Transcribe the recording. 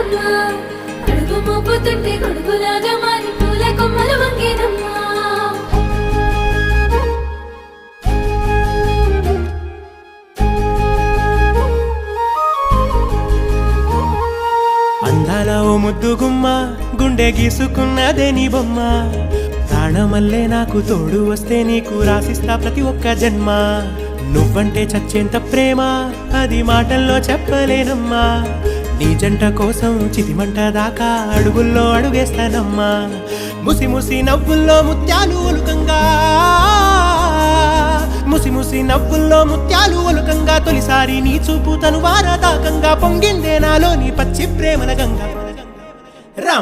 వంగేనమ్మా అడుగు మోపుతుంటే గొడుగులాగా మారి పూల కొమ్మలు వంగేనమ్మా అందాల ఓ ముద్దు గుమ్మ గుండె గీసుకున్నదే నీ బొమ్మ ప్రాణమల్లే నాకు తోడు వస్తే నీకు రాసిస్తా ప్రతి ఒక్క జన్మ నువ్వంటే చచ్చేంత ప్రేమ అది మాటల్లో చెప్పలేనమ్మా నీ జంట కోసం చితిమంట దాకా అడుగుల్లో అడుగేస్తానమ్మా ముసి ముసి నవ్వుల్లో ముత్యాలు ఒలుకంగా ముసి ముసి నవ్వుల్లో ముత్యాలు ఒలుకంగా తొలిసారి నీ చూపు తను వారదాకంగా పొంగిందే నాలో నీ పచ్చి ప్రేమల గంగా రామ్